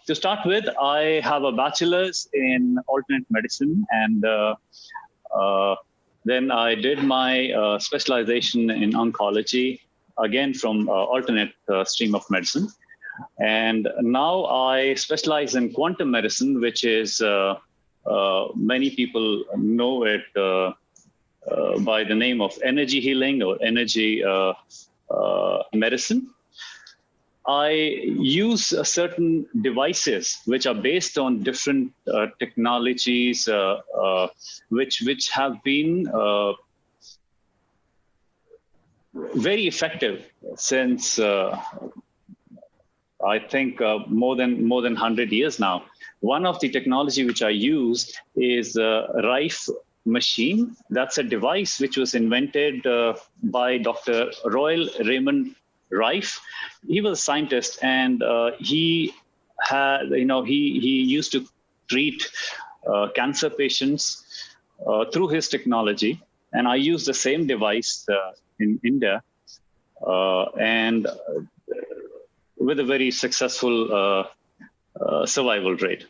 to start with, I have a bachelor's in alternate medicine, and then I did my specialization in oncology, again from alternate stream of medicine. And now I specialize in quantum medicine, which is, many people know it by the name of energy healing or energy medicine. I use certain devices which are based on different technologies, which have been very effective since I think more than 100 years now. One of the technology which I use is Rife machine. That's a device which was invented by Dr. Royal Raymond Rife. He was a scientist, and he had, he used to treat cancer patients through his technology. And I use the same device in India, and with a very successful survival rate.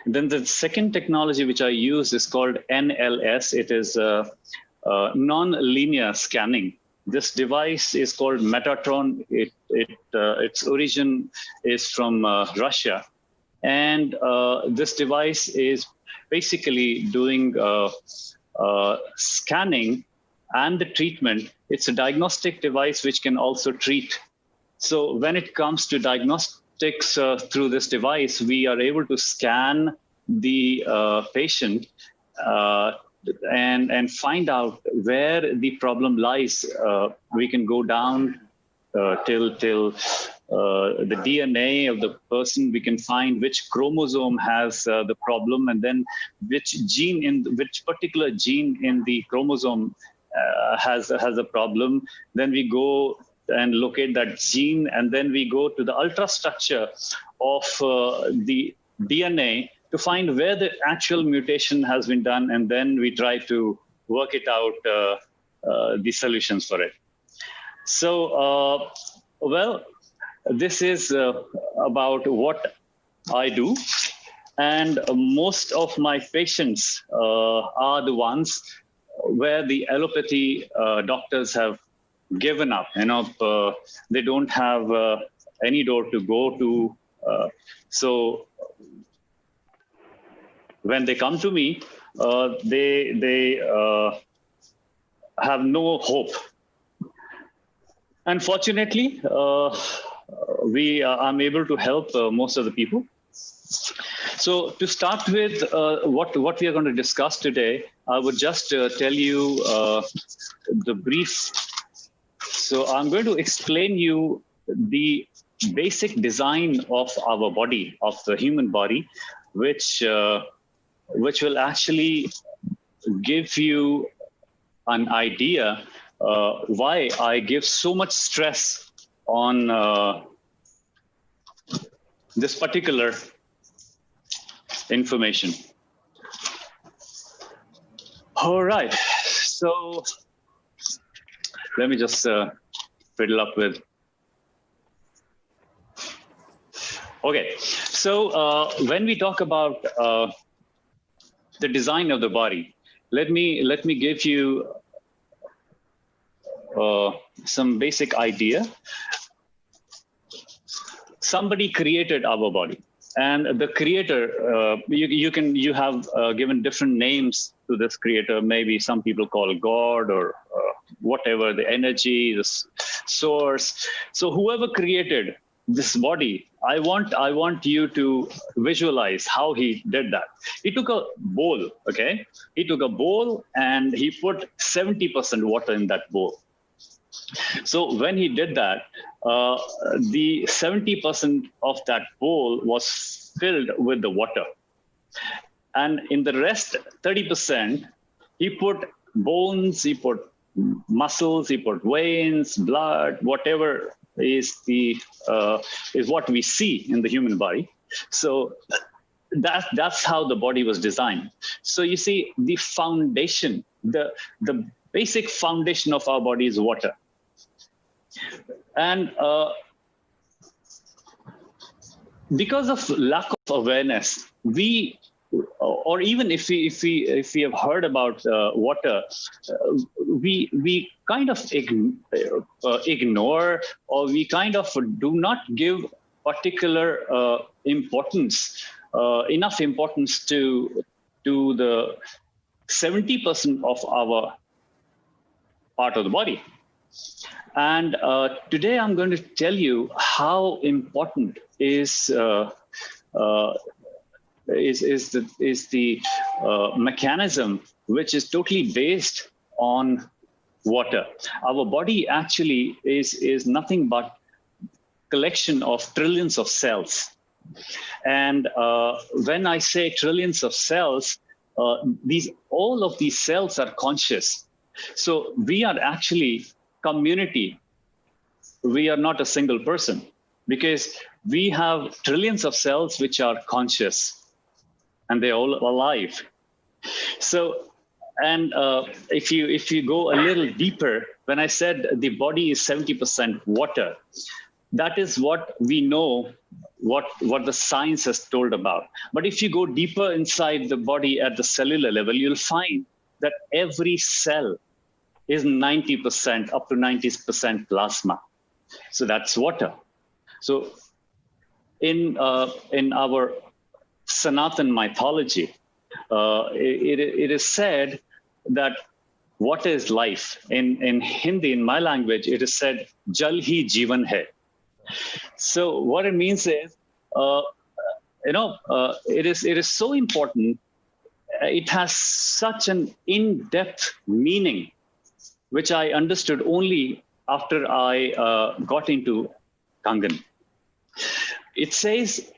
Then the second technology which I use is called NLS. It is non-linear scanning. This device is called Metatron. Its origin is from Russia. And this device is basically doing scanning and the treatment. It's a diagnostic device which can also treat. So when it comes to diagnostics through this device, we are able to scan the patient and find out where the problem lies. We can go down till the DNA of the person. We can find which chromosome has the problem, and then which particular gene in the chromosome has a problem. Then we go and locate that gene, and then we go to the ultrastructure of the DNA to find where the actual mutation has been done, and then we try to work it out, the solutions for it. So, well, this is about what I do, and most of my patients are the ones where the allopathy doctors have given up. They don't have any door to go to. So when they come to me, they have no hope. Unfortunately, I'm able to help most of the people. So to start with, what we are going to discuss today, I would just tell you the brief. So I'm going to explain you the basic design of our body, of the human body, which will actually give you an idea why I give so much stress on this particular information. All right, so let me just fiddle up with. Okay, so when we talk about the design of the body, let me give you some basic idea. Somebody created our body, and the creator, you have given different names to this creator. Maybe some people call God or whatever, the energy, the source. So whoever created this body, I want you to visualize how he did that. He took a bowl, okay? He took a bowl and he put 70% water in that bowl. So when he did that, the 70% of that bowl was filled with the water. And in the rest, 30%, he put bones, he put muscles, he put veins, blood, whatever is what we see in the human body. So that's how the body was designed. So you see, the foundation, the basic foundation of our body is water. because of lack of awareness, or even if we have heard about water, we kind of ignore, or we kind of do not give particular importance, enough importance to the 70% of our part of the body. And today I'm going to tell you how important is the mechanism which is totally based on water. Our body actually is nothing but collection of trillions of cells. And when I say trillions of cells, all of these cells are conscious. So we are actually community. We are not a single person, because we have trillions of cells which are conscious, and they're all alive. So, and if you go a little deeper, when I said the body is 70% water, that is what we know, what the science has told about. But if you go deeper inside the body at the cellular level, you'll find that every cell is 90%, up to 90% plasma. So that's water. So in our Sanatan mythology, it is said that water is life. In Hindi, in my language, it is said, Jal hi Jeevan hai. So what it means is, it is so important. It has such an in-depth meaning, which I understood only after I got into Kangen. It says,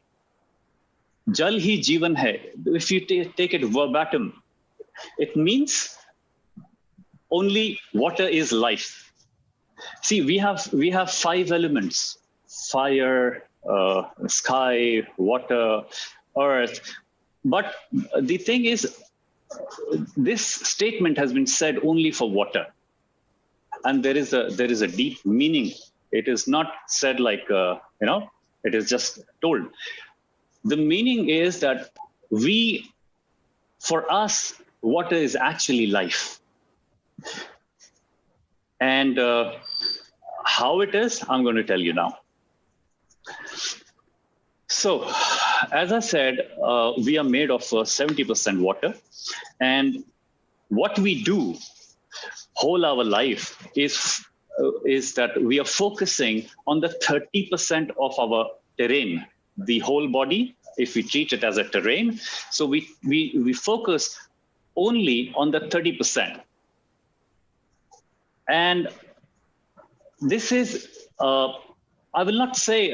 Jal hi Jeevan hai. If you take it verbatim, it means only water is life. See, we have 5 elements: fire, sky, water, earth. But the thing is, this statement has been said only for water. And there is a deep meaning. It is not said like, it is just told. The meaning is that for us, water is actually life. And how it is, I'm going to tell you now. So, as I said, we are made of 70% water. And what we do whole our life is that we are focusing on the 30% of our terrain, the whole body, if we treat it as a terrain. So we focus only on the 30%. And this is, I will not say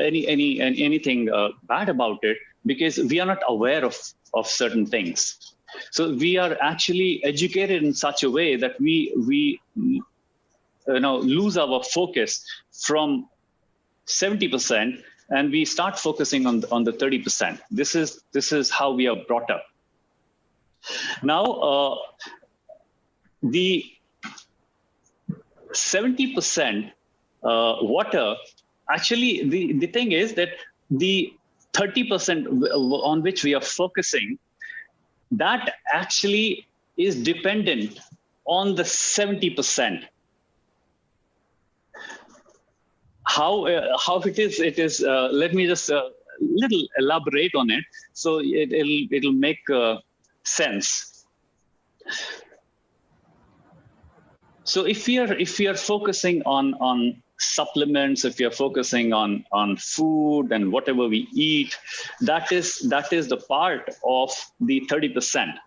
anything bad about it, because we are not aware of certain things. So we are actually educated in such a way that we lose our focus from 70% and we start focusing on the 30%. This is how we are brought up. Now, the 70% water, actually, the thing is that the 30% on which we are focusing, that actually is dependent on the 70%. How it is, let me just little elaborate on it, so it'll make sense. So if we are focusing on supplements, if you're focusing on food and whatever we eat, that is the part of the 30%.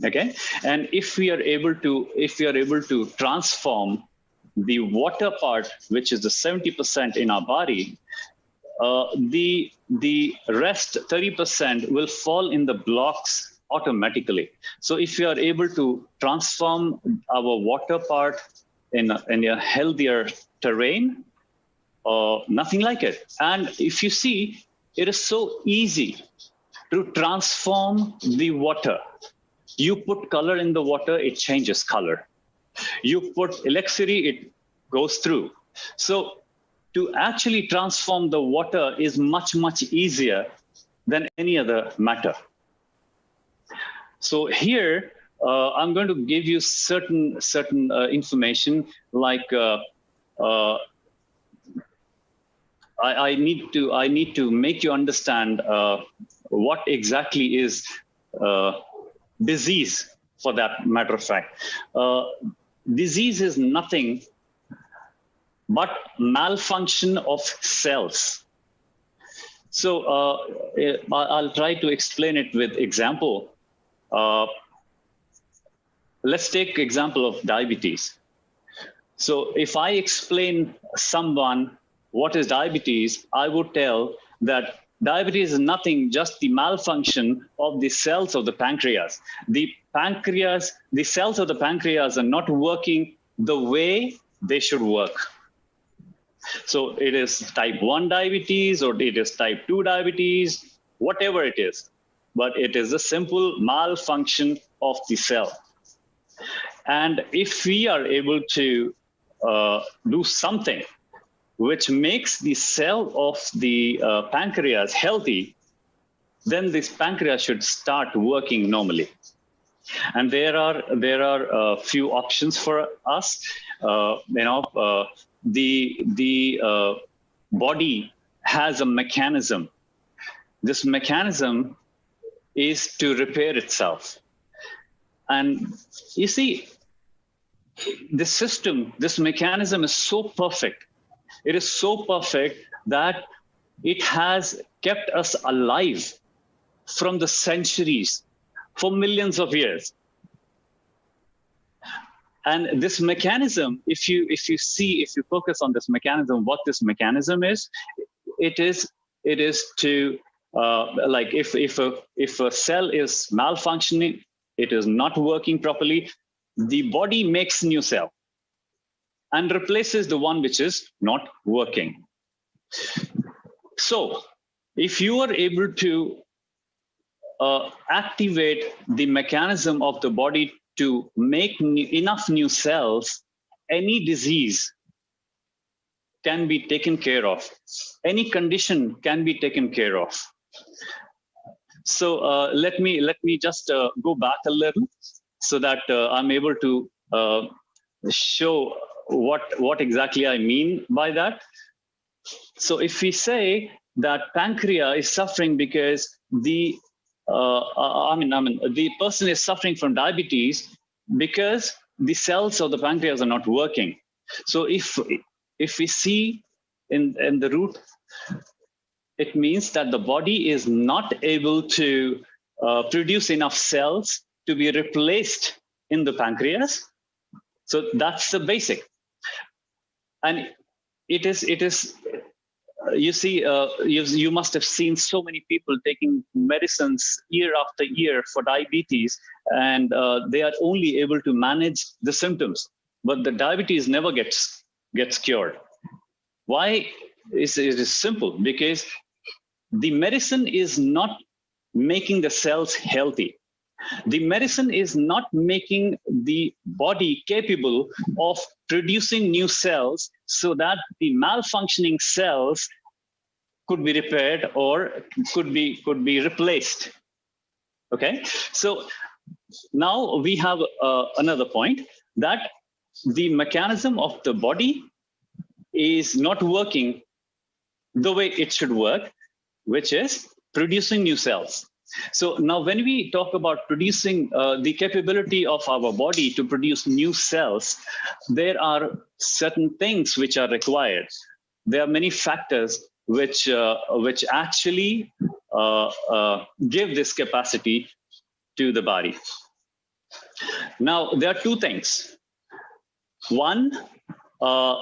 Okay, and if we are able to transform the water part, which is the 70% in our body, the rest 30% will fall in the blocks automatically. So if you are able to transform our water part in a healthier terrain, nothing like it. And if you see, it is so easy to transform the water. You put color in the water, it changes color. You put electricity, it goes through. So to actually transform the water is much, much easier than any other matter. So here, I'm going to give you certain information, like I need to make you understand what exactly is disease. For that matter of fact, disease is nothing but malfunction of cells. So I'll try to explain it with example. Let's take example of diabetes. So if I explain someone what is diabetes, I would tell that diabetes is nothing, just the malfunction of the cells of the pancreas. The cells of the pancreas are not working the way they should work. So it is type 1 diabetes or it is type 2 diabetes, whatever it is, but it is a simple malfunction of the cell. And if we are able to do something which makes the cell of the pancreas healthy, then this pancreas should start working normally. And there are a few options for us. The body has a mechanism. This mechanism is to repair itself. And you see, this system, this mechanism is so perfect. It is so perfect that it has kept us alive from the centuries, for millions of years. And this mechanism, if you focus on this mechanism, what this mechanism is, it is to like if a cell is malfunctioning, it is not working properly, the body makes new cell and replaces the one which is not working. So if you are able to activate the mechanism of the body to make enough new cells, any disease can be taken care of. Any condition can be taken care of. So let me just go back a little so that I'm able to show what exactly I mean by that. So if we say that pancreas is suffering because the the person is suffering from diabetes because the cells of the pancreas are not working. So if we see in the root, it means that the body is not able to produce enough cells to be replaced in the pancreas. So that's the basic. And it is you see, you must have seen so many people taking medicines year after year for diabetes, and they are only able to manage the symptoms, but the diabetes never gets cured. Why? It is simple, because the medicine is not making the cells healthy. The medicine is not making the body capable of producing new cells so that the malfunctioning cells could be repaired or could be replaced. Okay, so now we have another point, that the mechanism of the body is not working the way it should work, which is producing new cells. So now when we talk about producing the capability of our body to produce new cells, there are certain things which are required. There are many factors which actually give this capacity to the body. Now, there are two things. One, one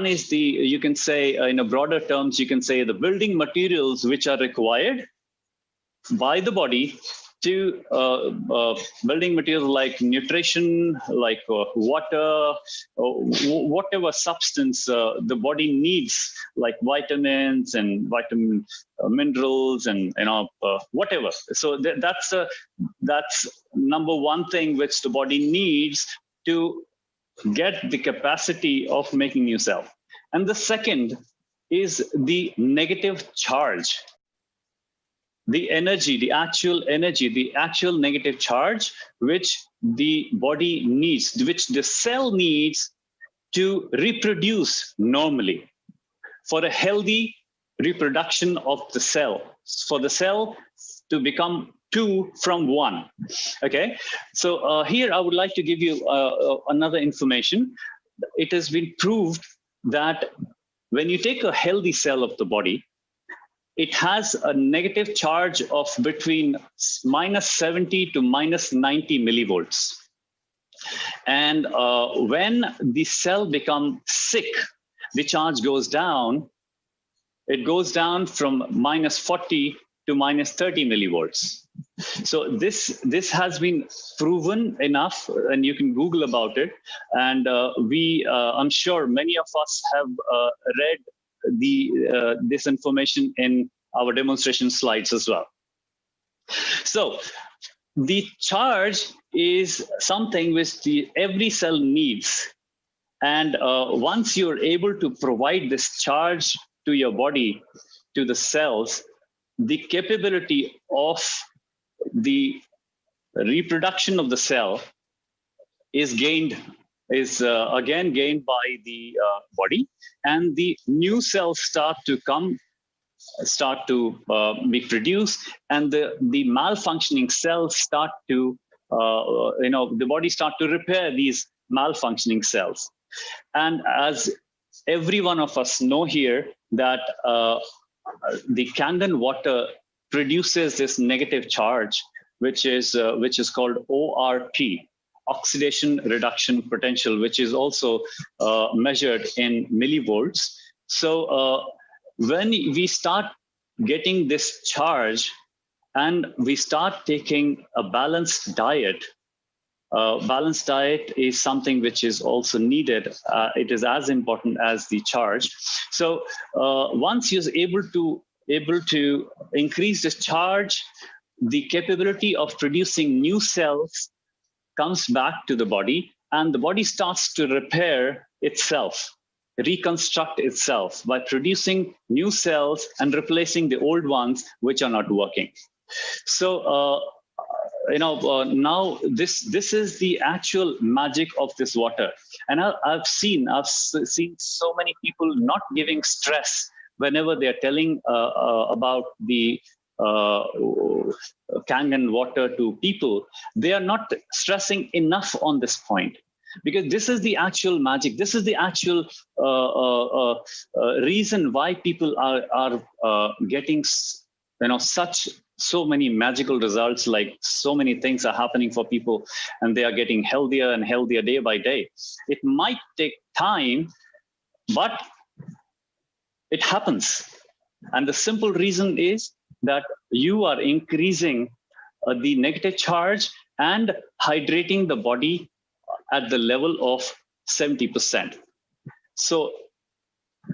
is the, you can say in a broader terms, you can say the building materials which are required by the body to building materials like nutrition, like water, whatever substance the body needs, like vitamins and vitamin minerals and whatever. So that's number one thing which the body needs to get the capacity of making new cell. And the second is the negative charge, the energy, the actual energy, the actual negative charge, which the body needs, which the cell needs to reproduce normally, for a healthy reproduction of the cell, for the cell to become 2 from 1. Okay, so here I would like to give you another information. It has been proved that when you take a healthy cell of the body, it has a negative charge of between -70 to -90 millivolts. And when the cell becomes sick, the charge goes down. It goes down from -40 to -30 millivolts. So this has been proven enough, and you can Google about it. And I'm sure many of us have read this information in our demonstration slides as well. So the charge is something which every cell needs. And once you're able to provide this charge to your body, to the cells, the capability of the reproduction of the cell is again gained by the body, and the new cells start to be produced, and the malfunctioning cells start to the body start to repair these malfunctioning cells. And as every one of us know here, that the Kangen water produces this negative charge, which is called ORP, oxidation reduction potential, which is also measured in millivolts. So when we start getting this charge and we start taking a balanced diet, balanced diet is something which is also needed. It is as important as the charge. So once you're able to increase this charge, the capability of producing new cells comes back to the body, and the body starts to repair itself, reconstruct itself by producing new cells and replacing the old ones which are not working. So now this is the actual magic of this water. And I've seen so many people not giving stress whenever they're telling about the Kangen water to people. They are not stressing enough on this point, because this is the actual magic. This is the actual reason why people are getting so many magical results. Like, so many things are happening for people, and they are getting healthier and healthier day by day. It might take time, but it happens. And the simple reason is that you are increasing the negative charge and hydrating the body at the level of 70%. So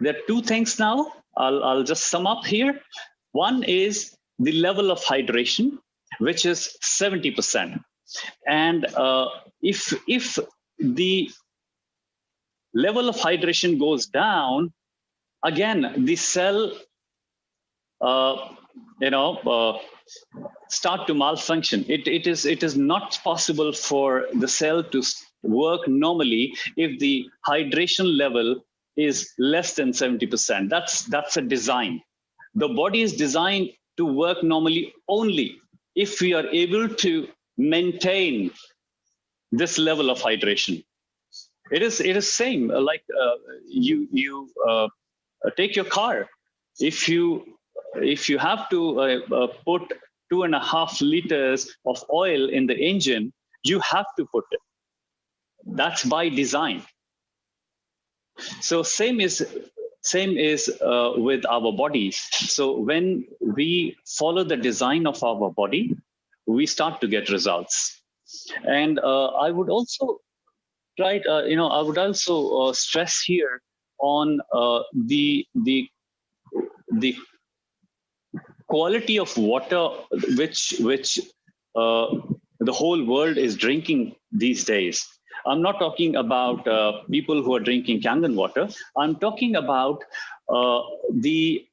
there are two things now. I'll just sum up here. One is the level of hydration, which is 70%. And if the level of hydration goes down, again, the cell start to malfunction. It is not possible for the cell to work normally if the hydration level is less than 70%. That's a design. The body is designed to work normally only if we are able to maintain this level of hydration. It is same like you take your car. If you have to put 2.5 liters of oil in the engine, you have to put it. That's by design. So same is with our bodies. So when we follow the design of our body, we start to get results. And I would also try. I would also stress here on the quality of water which the whole world is drinking these days. I'm not talking about people who are drinking Kangen water. I'm talking about the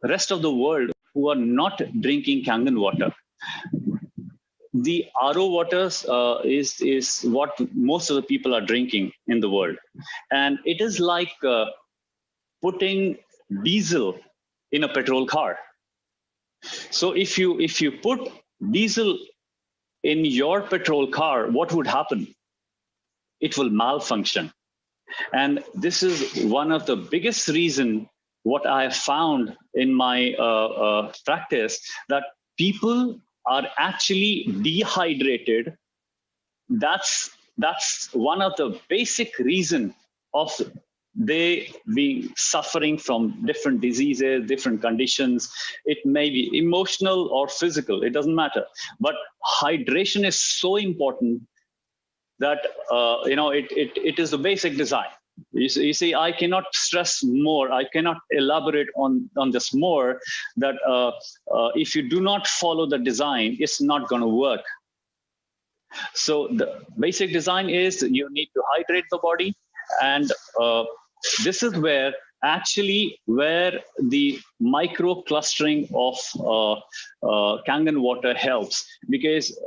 rest of the world who are not drinking Kangen water. The RO waters is what most of the people are drinking in the world, and it is like putting diesel in a petrol car. So if you put diesel in your petrol car, what would happen? It will malfunction. And this is one of the biggest reason what I have found in my practice, that people are actually dehydrated. That's one of the basic reason of they being suffering from different diseases, different conditions. It may be emotional or physical, it doesn't matter. But hydration is so important that it is the basic design. You see, I cannot stress more. I cannot elaborate on this more. That if you do not follow the design, it's not going to work. So the basic design is you need to hydrate the body, and this is where the micro clustering of Kangen water helps, because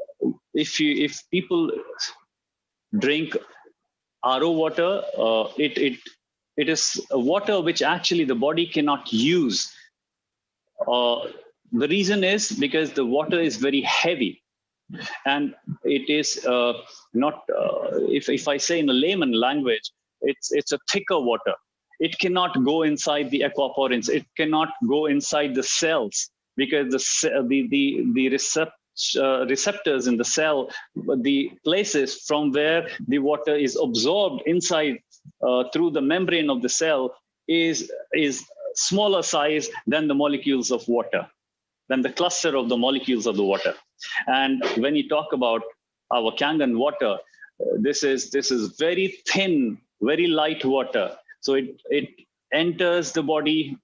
if people drink RO water, it is water which actually the body cannot use. The reason is because the water is very heavy, and it is not. If I say in a layman language, it's a thicker water. It cannot go inside the aquaporins. It cannot go inside the cells, because the receptors in the cell, the places from where the water is absorbed inside through the membrane of the cell is smaller size than the molecules of water, than the cluster of the molecules of the water. And when you talk about our Kangen water, this is very thin, very light water. So it enters the body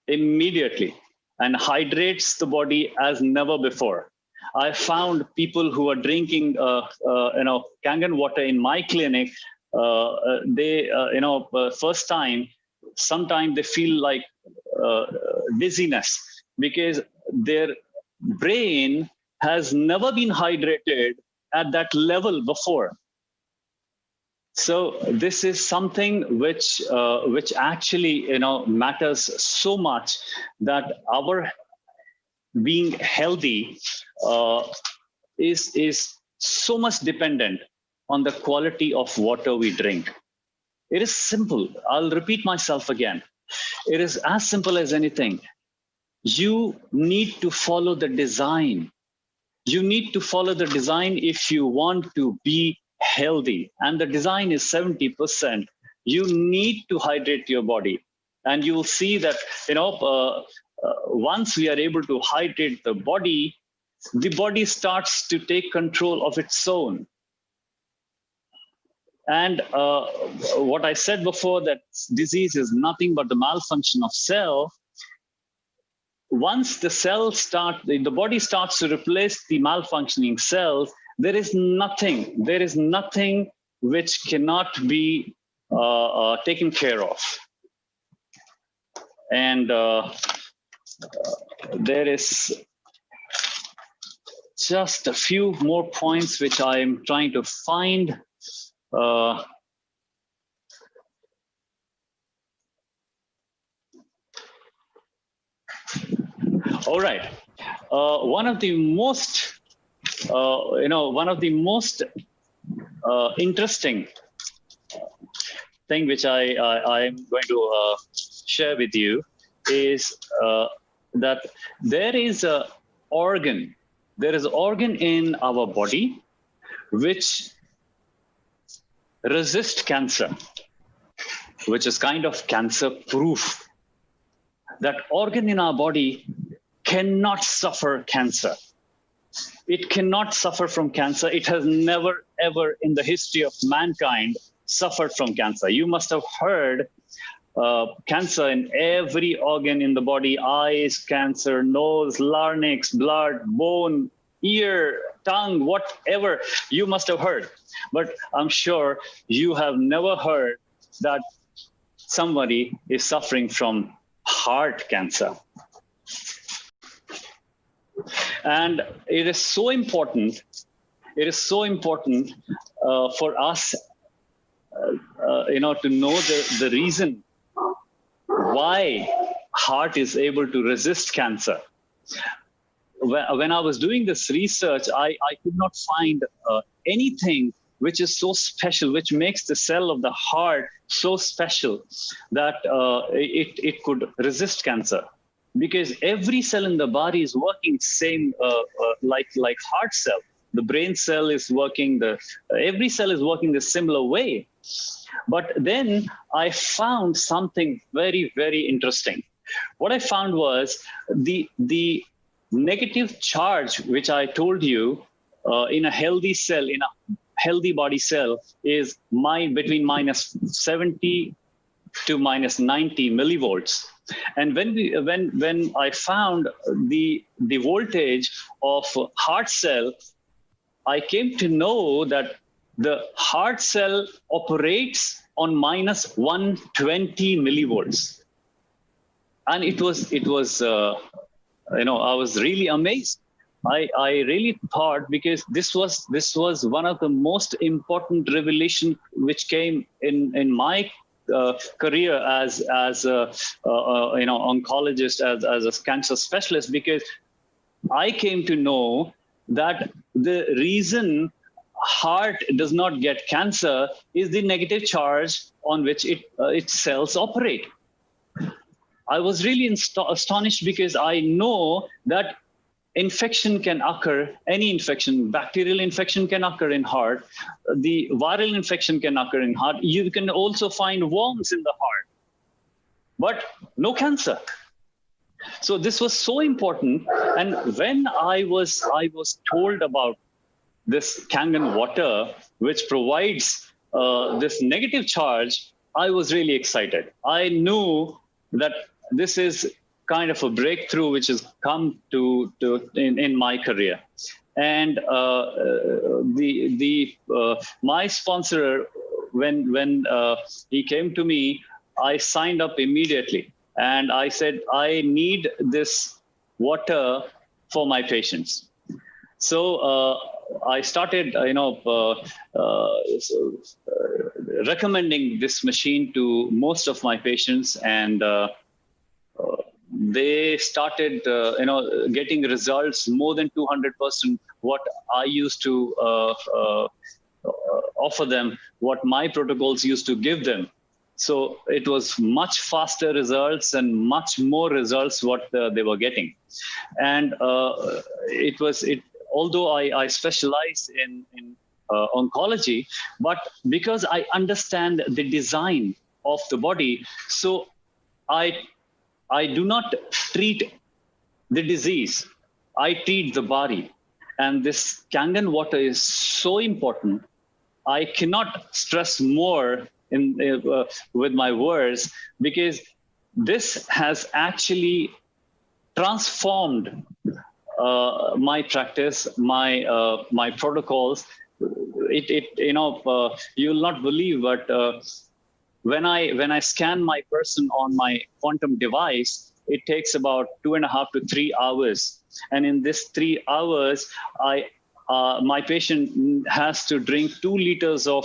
immediately and hydrates the body as never before. I found people who are drinking, Kangen water in my clinic. First time, sometimes they feel like dizziness, because their brain has never been hydrated at that level before. So this is something which actually matters so much, that our being healthy is so much dependent on the quality of water we drink. It is simple. I'll repeat myself again. It is as simple as anything. You need to follow the design. You need to follow the design if you want to be healthy. And the design is 70%. You need to hydrate your body. And you will see that, once we are able to hydrate the body starts to take control of its own. And what I said before, that disease is nothing but the malfunction of cell. Once the body starts to replace the malfunctioning cells, there is nothing which cannot be taken care of. And there is just a few more points which I'm trying to find. All right. One of the most interesting thing which I'm going to share with you is that there is an organ in our body which resists cancer, which is kind of cancer proof. That organ in our body cannot suffer cancer. It cannot suffer from cancer. It has never, ever in the history of mankind suffered from cancer. You must have heard cancer in every organ in the body: eyes cancer, nose, larynx, blood, bone, ear, tongue, whatever. You must have heard. But I'm sure you have never heard that somebody is suffering from heart cancer. And it is so important. It is so important for us, to know the reason why heart is able to resist cancer. When I was doing this research, I could not find anything which is so special, which makes the cell of the heart so special that it could resist cancer. Because every cell in the body is working same like heart cell. The brain cell is working, every cell is working the similar way. But then I found something very, very interesting. What I found was the negative charge, which I told you, in a healthy cell, in a healthy body cell, is between minus 70 to minus 90 millivolts. And when I found the voltage of heart cell, I came to know that the heart cell operates on minus 120 millivolts. And it was I was really amazed. I really thought, because this was one of the most important revelation which came in my career as a oncologist, as a cancer specialist, because I came to know that the reason heart does not get cancer is the negative charge on which its cells operate. I was really astonished, because I know that infection can occur, any infection, bacterial infection can occur in heart, the viral infection can occur in heart. You can also find worms in the heart, but no cancer. So this was so important. And when I was told about this Kangen water, which provides this negative charge, I was really excited. I knew that this is kind of a breakthrough which has come in my career. And my sponsor, when he came to me, I signed up immediately, and I said, I need this water for my patients. So I started, recommending this machine to most of my patients, and they started, getting results more than 200% what I used to offer them, what my protocols used to give them. So it was much faster results and much more results what they were getting. And although I specialize in oncology, but because I understand the design of the body, so I do not treat the disease, I treat the body. And this Kangen water is so important. I cannot stress more with my words, because this has actually transformed my practice, my protocols. You'll not believe, but when I scan my person on my quantum device, it takes about 2.5 to 3 hours. And in this 3 hours, my patient has to drink 2 liters of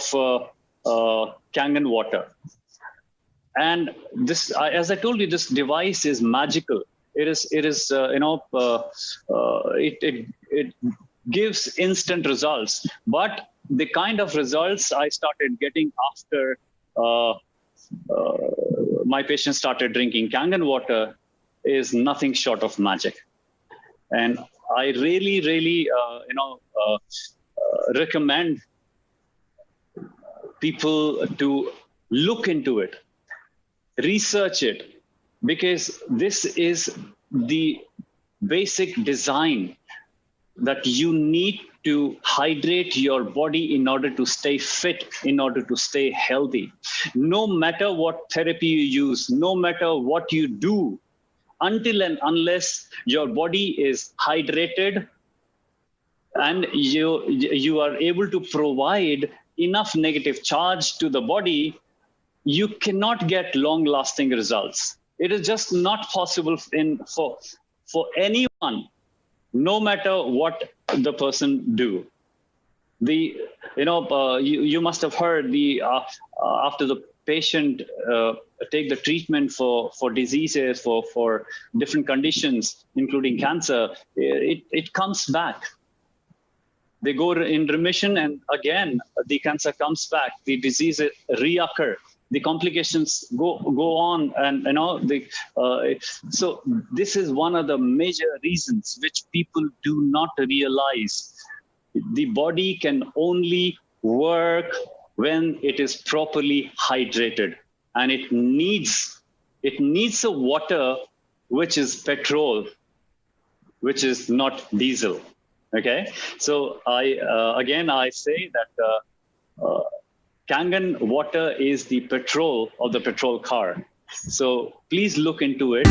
Kangen water. And this, as I told you, this device is magical. It gives instant results. But the kind of results I started getting after my patients started drinking Kangen water is nothing short of magic. And I really, really, recommend people to look into it, research it, because this is the basic design that you need to hydrate your body in order to stay fit, in order to stay healthy. No matter what therapy you use, no matter what you do, until and unless your body is hydrated and you are able to provide enough negative charge to the body, you cannot get long-lasting results. It is just not possible for anyone, no matter what the person do. You must have heard after the patient take the treatment for diseases, for different conditions, including cancer, it comes back. They go in remission, and again the cancer comes back. The disease reoccur. The complications go on, and so this is one of the major reasons which people do not realize. The body can only work when it is properly hydrated, and it needs a water which is petrol, which is not diesel. Okay, so I say that Kangen water is the petrol of the petrol car. So please look into it.